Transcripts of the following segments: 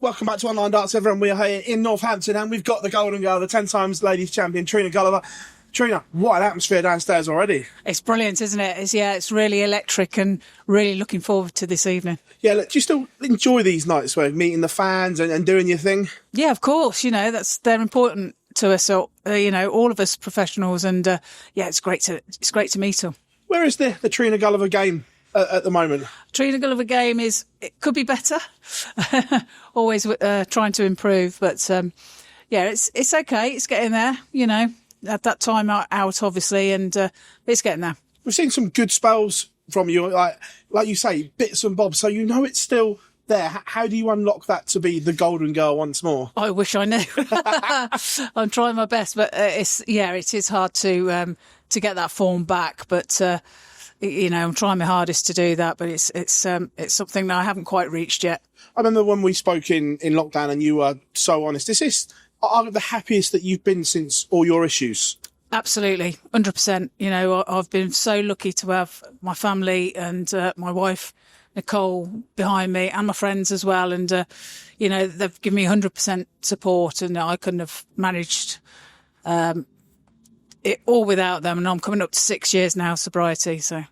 Welcome back to Online Darts, everyone. We are here in Northampton and we've got the Golden Girl, the 10 times ladies champion, Trina Gulliver. Trina, what an atmosphere downstairs already. It's brilliant, isn't it? It's really electric and really looking forward to this evening. Yeah, look, do you still enjoy these nights where meeting the fans and doing your thing? Yeah, of course. They're important to us, all of us professionals. And it's great to meet them. Where is the Trina Gulliver game at the moment? Trina Gulliver game it could be better. Always trying to improve, but it's okay. It's getting there. At that time out, obviously, and it's getting there. We've seen some good spells from you, like you say, bits and bobs. So it's still there. How do you unlock that to be the Golden Girl once more? I wish I knew. I'm trying my best, but it is hard to get that form back. But I'm trying my hardest to do that. But it's something that I haven't quite reached yet. I remember when we spoke in lockdown, and you were so honest. Are the happiest that you've been since all your issues? Absolutely, 100%. I've been so lucky to have my family and my wife, Nicole, behind me, and my friends as well. And, they've given me 100% support, and I couldn't have managed it all without them. And I'm coming up to 6 years now, sobriety. So,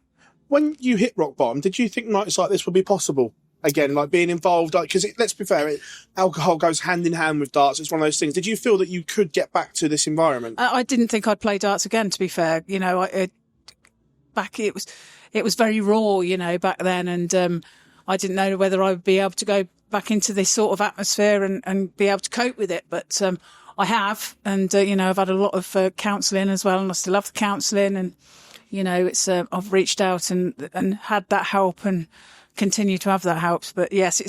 when you hit rock bottom, did you think nights like this would be possible? Again, like being involved, because let's be fair, alcohol goes hand in hand with darts. It's one of those things. Did you feel that you could get back to this environment? I didn't think I'd play darts again, to be fair. Back it was very raw, back then, and I didn't know whether I would be able to go back into this sort of atmosphere and be able to cope with it. But I have, and I've had a lot of counselling as well, and I still have the counselling, and I've reached out and had that help and continue to have that help. But yes,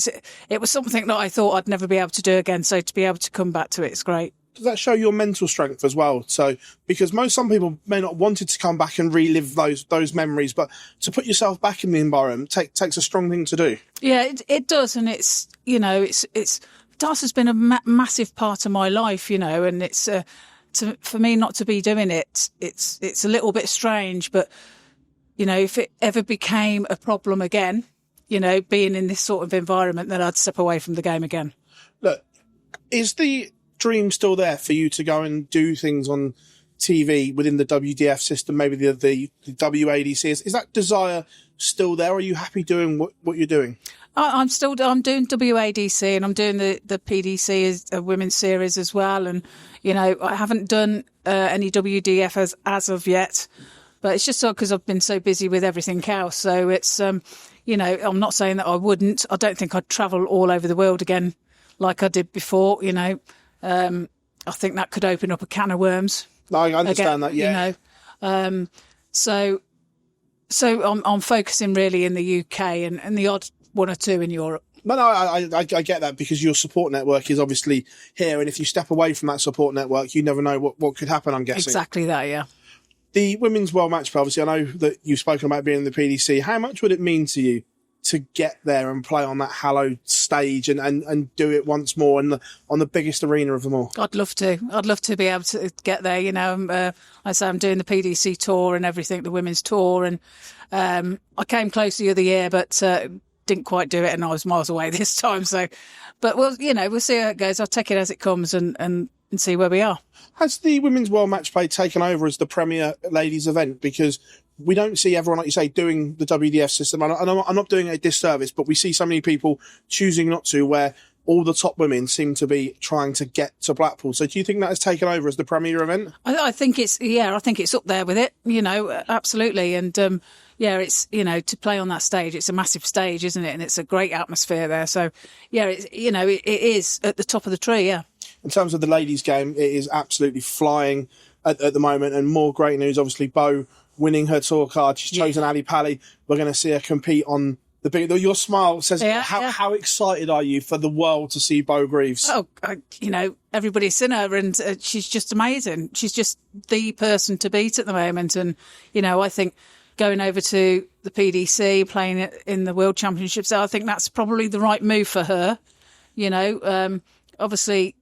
it was something that I thought I'd never be able to do again. So to be able to come back to it's great. Does that show your mental strength as well? So, because some people may not wanted to come back and relive those memories, but to put yourself back in the environment takes a strong thing to do. Yeah, it does. And it's darts has been a massive part of my life, and it's, for me not to be doing it, it's a little bit strange, but if it ever became a problem again, being in this sort of environment, then I'd step away from the game again. Look, is the dream still there for you to go and do things on TV within the WDF system, maybe the WADC? Is that desire still there? Or are you happy doing what you're doing? I'm doing WADC, and I'm doing the PDC as a women's series as well. And, I haven't done any WDF as of yet, but it's just because I've been so busy with everything else. So it's, I'm not saying that I wouldn't. I don't think I'd travel all over the world again like I did before, I think that could open up a can of worms. No, I understand that, yeah. So I'm focusing really in the UK and the odd one or two in Europe. No, I get that, because your support network is obviously here, and if you step away from that support network, you never know what could happen, I'm guessing. Exactly that, yeah. The Women's World Match Play, obviously, I know that you've spoken about being in the PDC. How much would it mean to you to get there and play on that hallowed stage and do it once more on the biggest arena of them all? I'd love to. I'd love to be able to get there. I say I'm doing the PDC tour and everything, the women's tour, and I came close the other year, but didn't quite do it, and I was miles away this time. So, but we'll see how it goes. I'll take it as it comes and see where we are. Has the Women's World Match Play taken over as the premier ladies event? Because we don't see everyone, like you say, doing the WDF system. And I'm not doing a disservice, but we see so many people choosing not to, where all the top women seem to be trying to get to Blackpool. So do you think that has taken over as the premier event? I think it's up there with it, absolutely. And, it's, to play on that stage, it's a massive stage, isn't it? And it's a great atmosphere there. So, it is at the top of the tree, yeah. In terms of the ladies' game, it is absolutely flying at the moment, and more great news. Obviously, Bo winning her tour card. She's chosen Ali Pally. We're going to see her compete on the big. Your smile says, how excited are you for the world to see Bo Greaves? Oh, everybody's seen her, and she's just amazing. She's just the person to beat at the moment. And, I think going over to the PDC, playing it in the World Championships, I think that's probably the right move for her. Obviously,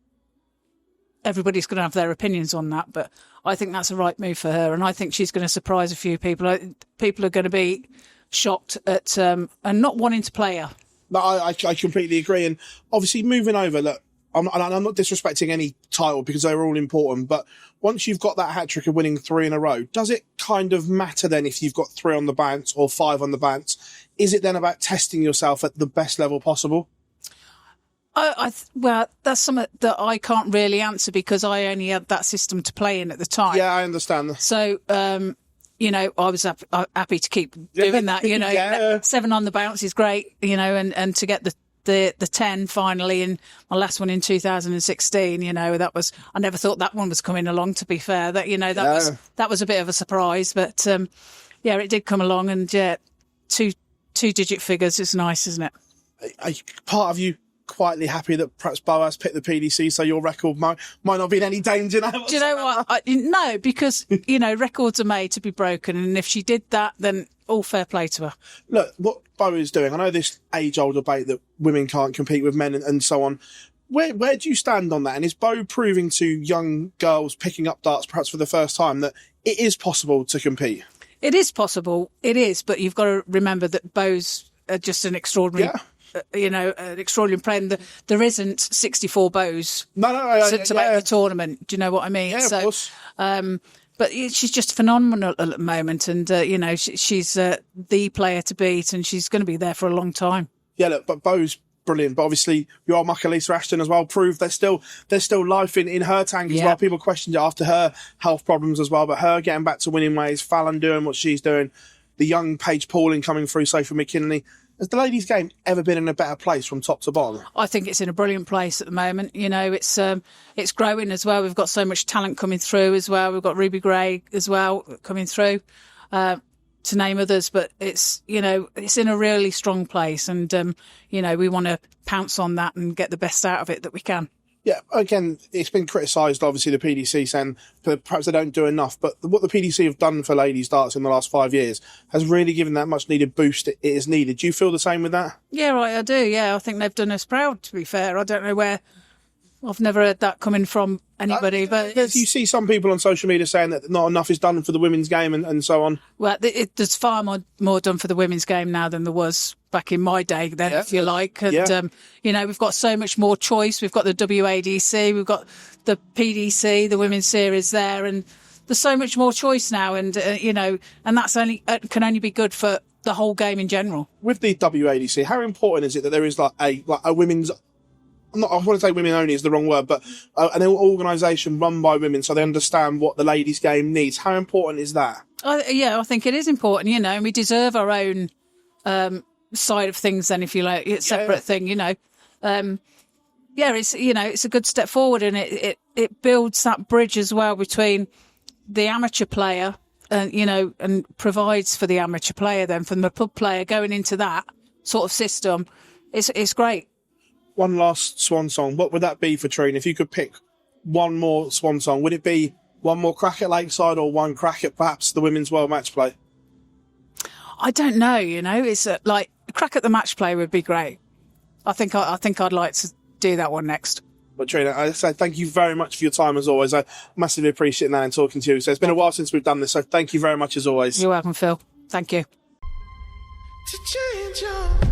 everybody's going to have their opinions on that, but I think that's the right move for her, and I think she's going to surprise a few people. People are going to be shocked at and not wanting to play her. No, I completely agree. And obviously moving over, look, I'm not disrespecting any title because they're all important, but once you've got that hat-trick of winning 3 in a row, does it kind of matter then if you've got 3 on the bounce or 5 on the bounce? Is it then about testing yourself at the best level possible? Well, that's something that I can't really answer because I only had that system to play in at the time. Yeah, I understand. So, you know, I was happy to keep doing that, you know. Yeah. 7 on the bounce is great, you know, and to get the 10 finally in my last one in 2016, you know, I never thought that one was coming along, to be fair. That, you know, that was a bit of a surprise, but yeah, it did come along, and yeah, two-digit figures is nice, isn't it? Part of you quietly happy that perhaps Boaz picked the PDC, so your record might not be in any danger now. Do you know what? No, because, you know, records are made to be broken, and if she did that, then all fair play to her. Look, what Bo is doing, I know this age-old debate that women can't compete with men and so on. Where do you stand on that? And is Bo proving to young girls picking up darts perhaps for the first time that it is possible to compete? It is possible. It is, but you've got to remember that Bo's just an extraordinary... Yeah. You know, an extraordinary player. And there isn't 64 bows No, to make the tournament. Do you know what I mean? Yeah, of course. But she's just phenomenal at the moment, and you know, she's the player to beat, and she's going to be there for a long time. Yeah, look, but Bo's brilliant. But obviously, your Mucka Lisa Ashton as well proved there's still life in her tank as well. People questioned it after her health problems as well, but her getting back to winning ways, Fallon doing what she's doing, the young Paige Pauling coming through, Sophie McKinley. Has the ladies' game ever been in a better place from top to bottom? I think it's in a brilliant place at the moment. You know, it's growing as well. We've got so much talent coming through as well. We've got Ruby Gray as well coming through, to name others. But it's, you know, it's in a really strong place, and you know, we want to pounce on that and get the best out of it that we can. Yeah, again, it's been criticised, obviously, the PDC saying perhaps they don't do enough, but what the PDC have done for ladies' darts in the last 5 years has really given that much needed boost it is needed. Do you feel the same with that? Yeah, right, I do, yeah. I think they've done us proud, to be fair. I don't know where... I've never heard that coming from anybody. But you see some people on social media saying that not enough is done for the women's game and so on. Well, there's far more done for the women's game now than there was back in my day then, if you like. And, you know, we've got so much more choice. We've got the WADC, we've got the PDC, the Women's Series there, and there's so much more choice now. And, you know, and that's can only be good for the whole game in general. With the WADC, how important is it that there is like a women's... I want to say women only is the wrong word, but an organisation run by women so they understand what the ladies' game needs. How important is that? Yeah, I think it is important, you know, and we deserve our own side of things then, if you like. It's a separate thing, you know. Yeah, it's, you know, it's a good step forward, and it builds that bridge as well between the amateur player and, you know, and provides for the amateur player then, from the pub player going into that sort of system. It's great. One last swan song. What would that be for Trina? If you could pick one more swan song, would it be one more crack at Lakeside or one crack at perhaps the Women's World Match Play? I don't know, you know. It's like a crack at the match play would be great. I think I'd like to do that one next. But Trina, I say thank you very much for your time as always. I massively appreciate that and talking to you. So it's been a while since we've done this, so thank you very much as always. You're welcome, Phil. Thank you. To change your